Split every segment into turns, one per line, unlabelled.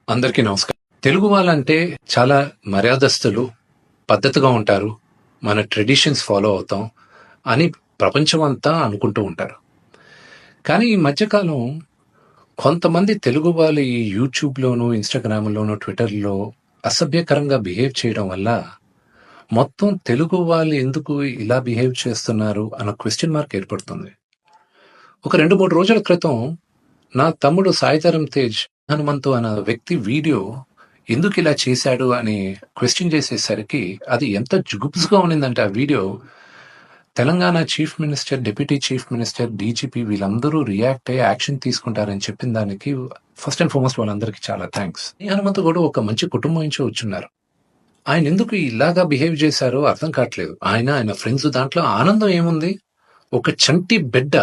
అందరికీ నమస్కారం. తెలుగు వాళ్ళంటే చాలా మర్యాదస్తులు, పద్ధతిగా ఉంటారు, మన ట్రెడిషన్స్ ఫాలో అవుతాం అని ప్రపంచమంతా అనుకుంటూ ఉంటారు. కానీ ఈ మధ్యకాలం కొంతమంది తెలుగు వాళ్ళు ఈ యూట్యూబ్‌లోను, ఇన్‌స్టాగ్రామ్‌లోను, ట్విట్టర్‌లో అసభ్యకరంగా బిహేవ్ చేయడం వల్ల మొత్తం తెలుగు వాళ్ళు ఎందుకు ఇలా బిహేవ్ చేస్తున్నారు అన్న క్వెషన్ మార్క్ ఏర్పడుతుంది. ఒక 2, 3 రోజుల క్రితం నా తమ్ముడు సాయిధరమ్ తేజ్ హనుమంతు అన్న వ్యక్తి వీడియో ఎందుకు ఇలా చేశాడు అని క్వెశ్చన్ చేసేసరికి అది ఎంత జుగుప్స్గా ఉన్నిందంటే ఆ video Telangana chief minister, deputy chief minister, DGP వీళ్ళందరూ రియాక్ట్ అయ్యి యాక్షన్ తీసుకుంటారని చెప్పిన దానికి ఫస్ట్ అండ్ ఫార్మోస్ట్ వాళ్ళందరికీ చాలా థ్యాంక్స్. ఈ హనుమంతు కూడా ఒక మంచి కుటుంబం నుంచి వచ్చున్నారు. ఆయన ఎందుకు ఇలాగా బిహేవ్ చేశారో అర్థం కావట్లేదు. ఆయన ఫ్రెండ్స్ దాంట్లో ఆనందం ఏముంది? ఒక చంటి బిడ్డ,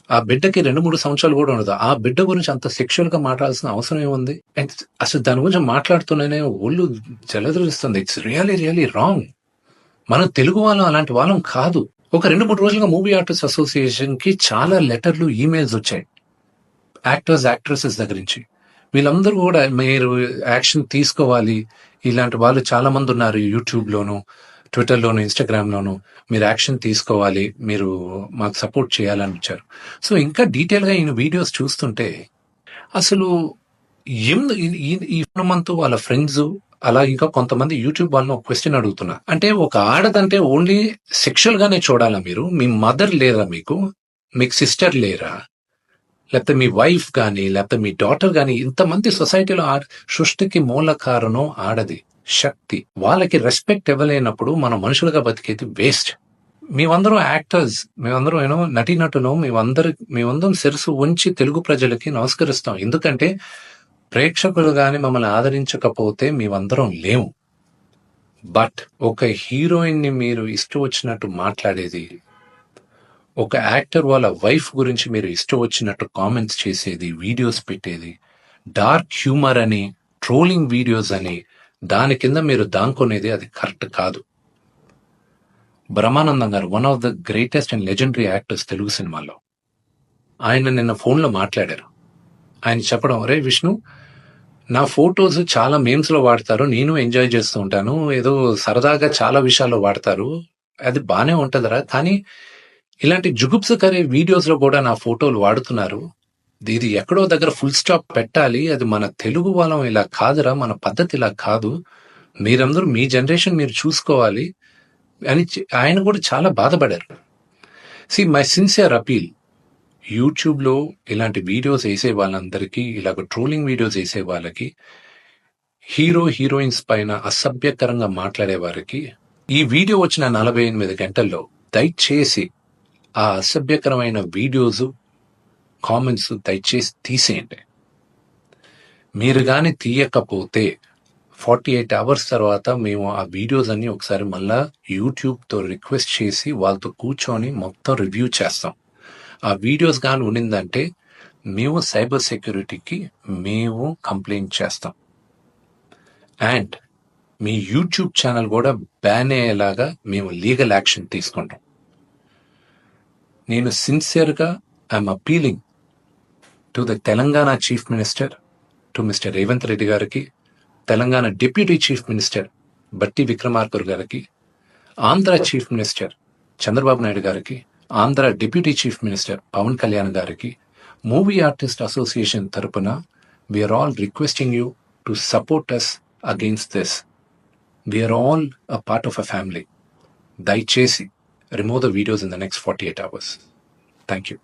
ఆ బిడ్డకి 2-3 సంవత్సరాలు కూడా ఉండదు. ఆ బిడ్డ గురించి అంత సెక్షువల్ గా మాట్లాడాల్సిన అవసరం ఏముంది? అండ్ అసలు దాని గురించి మాట్లాడుతూనే ఒళ్ళు జలధరిస్తుంది. It's really wrong. మనం తెలుగు వాళ్ళం అలాంటి వాళ్ళం కాదు. ఒక 2-3 రోజులుగా మూవీ ఆర్టిస్ట్ అసోసియేషన్ కి చాలా లెటర్లు, ఈమెయిల్స్ వచ్చాయి యాక్టర్స్, యాక్ట్రెసెస్ దగ్గర నుంచి. వీళ్ళందరూ కూడా మీరు యాక్షన్ తీసుకోవాలి, ఇలాంటి వాళ్ళు చాలా మంది ఉన్నారు యూట్యూబ్లోను, ట్విట్టర్లోను, ఇన్స్టాగ్రామ్లోను, మీరు యాక్షన్ తీసుకోవాలి, మీరు మాకు సపోర్ట్ చేయాలని వచ్చారు. సో ఇంకా డీటెయిల్గా ఈయన వీడియోస్ చూస్తుంటే అసలు ఈ హనుమంతు వాళ్ళ ఫ్రెండ్స్ అలా ఇంకా కొంతమంది యూట్యూబ్ వాళ్ళని ఒక క్వశ్చన్ అడుగుతున్నా, అంటే ఒక ఆడదంటే ఓన్లీ సెక్షువల్ గానే చూడాలా? మీరు మీ మదర్ లేరా? మీకు సిస్టర్ లేరా? లేకపోతే మీ వైఫ్ కానీ, లేకపోతే మీ డాటర్ కానీ, ఇంతమంది సొసైటీలో సృష్టికి మూల కారణం ఆడది శక్తి. వాళ్ళకి రెస్పెక్ట్ ఇవ్వలేనప్పుడు మనం మనుషులుగా బతికేది వేస్ట్. మేమందరం యాక్టర్స్, మేమందరం నటీనటులు, మేమందరం శిరసు ఉంచి తెలుగు ప్రజలకి నమస్కరిస్తాం. ఎందుకంటే ప్రేక్షకులు గాని మమ్మల్ని ఆదరించకపోతే మేమందరం లేము. బట్ ఒక హీరోయిన్ ని మీరు ఇష్టం వచ్చినట్టు మాట్లాడేది, ఒక యాక్టర్ వాళ్ళ వైఫ్ గురించి మీరు ఇష్టం వచ్చినట్టు కామెంట్స్ చేసేది, వీడియోస్ పెట్టేది, డార్క్ హ్యూమర్ అని, ట్రోలింగ్ వీడియోస్ అని, దాని కింద మీరు దాంకొనేది అది కరెక్ట్ కాదు. బ్రహ్మానందం గారు one of the greatest and legendary actors Telugu సినిమాలో, ఆయన నిన్న ఫోన్లో మాట్లాడారు. ఆయన చెప్పడం, రే విష్ణు, నా ఫొటోస్ చాలా మేమ్స్ లో వాడతారు, నేను ఎంజాయ్ చేస్తూ ఉంటాను, ఏదో సరదాగా చాలా విషయాల్లో వాడతారు, అది బానే ఉంటదరా, కానీ ఇలాంటి జుగుప్సకరే వీడియోస్ లో కూడా నా ఫోటోలు వాడుతున్నారు, ఇది ఎక్కడో దగ్గర ఫుల్ స్టాప్ పెట్టాలి, అది మన తెలుగు వాళ్ళం ఇలా కాదురా, మన పద్ధతి ఇలా కాదు, మీరందరూ మీ జనరేషన్ మీరు చూసుకోవాలి అని ఆయన కూడా చాలా బాధపడారు. మై సిన్సియర్ అపీల్, యూట్యూబ్లో ఇలాంటి వీడియోస్ వేసే వాళ్ళందరికీ, ఇలాగ ట్రోలింగ్ వీడియోస్ వేసే వాళ్ళకి, హీరోయిన్స్ పైన అసభ్యకరంగా మాట్లాడే వారికి, ఈ వీడియో వచ్చిన 48 గంటల్లో దయచేసి ఆ అసభ్యకరమైన వీడియోస్, కామెంట్స్ దయచేసి తీసేయండి. మీరు కానీ తీయకపోతే 48 అవర్స్ తర్వాత మేము ఆ వీడియోస్ అన్ని ఒకసారి మళ్ళా యూట్యూబ్తో రిక్వెస్ట్ చేసి వాళ్ళతో కూర్చొని మొత్తం రివ్యూ చేస్తాం. ఆ వీడియోస్ కానీ ఉండిందంటే మేము సైబర్ సెక్యూరిటీకి కంప్లైంట్ చేస్తాం. అండ్ మీ యూట్యూబ్ ఛానల్ కూడా బ్యాన్ అయ్యేలాగా మేము లీగల్ యాక్షన్ తీసుకుంటాం. నేను సిన్సియర్గా I'm appealing to the Telangana chief minister, to mister Revanth Reddy గారికి, Telangana deputy chief minister Bhatti Vikramarka గారికి, ఆంధ్ర చీఫ్ మినిస్టర్ చంద్రబాబు నాయుడు గారికి, Andhra deputy chief minister Pawan Kalyan గారికి, మూవీ ఆర్టిస్ట్ అసోసియేషన్ తరపున we're all requesting you to support us against this. We're all a part of a family. దయచేసి remove the videos in the next 48 hours. Thank you.